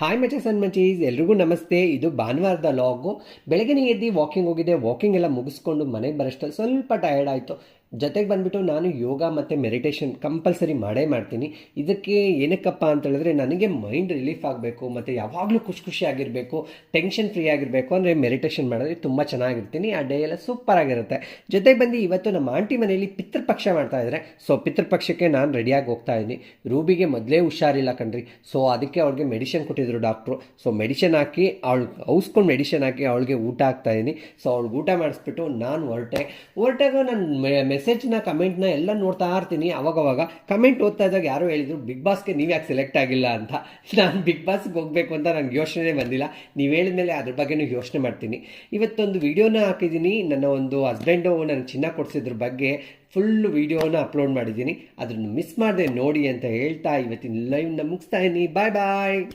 Hi ಮಚಸ್ and ಮಚೀಸ್, ಎಲ್ರಿಗೂ ನಮಸ್ತೆ. ಇದು ಭಾನುವಾರದ ಲಾಗು. ಬೆಳಗ್ಗೆ ಎದ್ದು ವಾಕಿಂಗ್ ಹೋಗಿದ್ದೆ. ವಾಕಿಂಗ್ ಎಲ್ಲ ಮುಗಿಸ್ಕೊಂಡು ಮನೆಗೆ ಬರೋಷ್ಟಲ್ಲಿ ಸ್ವಲ್ಪ ಟಯರ್ಡ್ ಆಯಿತು. ಜೊತೆಗೆ ಬಂದುಬಿಟ್ಟು ನಾನು ಯೋಗ ಮತ್ತು ಮೆಡಿಟೇಷನ್ ಕಂಪಲ್ಸರಿ ಮಾಡೇ ಮಾಡ್ತೀನಿ. ಇದಕ್ಕೆ ಏನಕ್ಕಪ್ಪ ಅಂತ ಹೇಳಿದ್ರೆ, ನನಗೆ ಮೈಂಡ್ ರಿಲೀಫ್ ಆಗಬೇಕು ಮತ್ತು ಯಾವಾಗಲೂ ಖುಷಿಯಾಗಿರಬೇಕು, ಟೆನ್ಷನ್ ಫ್ರೀ ಆಗಿರಬೇಕು ಅಂದರೆ ಮೆಡಿಟೇಷನ್ ಮಾಡಿದ್ರೆ ತುಂಬ ಚೆನ್ನಾಗಿರ್ತೀನಿ. ಆ ಡೇ ಎಲ್ಲ ಸೂಪರಾಗಿರುತ್ತೆ. ಜೊತೆಗೆ ಬಂದು ಇವತ್ತು ನಮ್ಮ ಆಂಟಿ ಮನೆಯಲ್ಲಿ ಪಿತೃಪಕ್ಷ ಮಾಡ್ತಾಯಿದ್ದಾರೆ. ಸೊ ಪಿತೃಪಕ್ಷಕ್ಕೆ ನಾನು ರೆಡಿಯಾಗಿ ಹೋಗ್ತಾ ಇದ್ದೀನಿ. ರೂಬಿಗೆ ಮೊದಲೇ ಹುಷಾರಿಲ್ಲ ಕಣ್ರಿ. ಸೊ ಅದಕ್ಕೆ ಅವಳಿಗೆ ಮೆಡಿಷನ್ ಕೊಟ್ಟಿದ್ರು ಡಾಕ್ಟ್ರು. ಸೊ ಮೆಡಿಷನ್ ಹಾಕಿ ಅವಳು ಔಸ್ಕೊಂಡು ಮೆಡಿಷನ್ ಹಾಕಿ ಅವಳಿಗೆ ಊಟ ಹಾಕ್ತಾಯಿದ್ದೀನಿ. ಸೊ ಅವಳಿಗೆ ಊಟ ಮಾಡಿಸ್ಬಿಟ್ಟು ನಾನು ಹೊರಟಾಗ ನಾನು ಮೆಸೇಜ್ನ ಕಮೆಂಟ್ನ ಎಲ್ಲ ನೋಡ್ತಾ ಇರ್ತೀನಿ. ಅವಾಗವಾಗ ಕಮೆಂಟ್ ಓದ್ತಾ ಇದ್ದಾಗ ಯಾರೋ ಹೇಳಿದ್ರು, ಬಿಗ್ ಬಾಸ್ಗೆ ನೀವು ಯಾಕೆ ಸೆಲೆಕ್ಟ್ ಆಗಿಲ್ಲ ಅಂತ. ನಾನು ಬಿಗ್ ಬಾಸ್ಗೆ ಹೋಗಬೇಕು ಅಂತ ನನಗೆ ಯೋಚನೆ ಬಂದಿಲ್ಲ. ನೀವು ಹೇಳಿದ್ಮೇಲೆ ಅದ್ರ ಬಗ್ಗೆನೂ ಯೋಚನೆ ಮಾಡ್ತೀನಿ. ಇವತ್ತೊಂದು ವಿಡಿಯೋನ ಹಾಕಿದ್ದೀನಿ. ನನ್ನ ಒಂದು ಹಸ್ಬೆಂಡು ನನಗೆ ಚಿನ್ನ ಕೊಡಿಸಿದ್ರ ಬಗ್ಗೆ ಫುಲ್ಲು ವಿಡಿಯೋನ ಅಪ್ಲೋಡ್ ಮಾಡಿದ್ದೀನಿ. ಅದನ್ನು ಮಿಸ್ ಮಾಡದೆ ನೋಡಿ ಅಂತ ಹೇಳ್ತಾ ಇವತ್ತಿನ ಲೈವ್ನ ಮುಗಿಸ್ತಾ ಇದ್ದೀನಿ. ಬಾಯ್ ಬಾಯ್.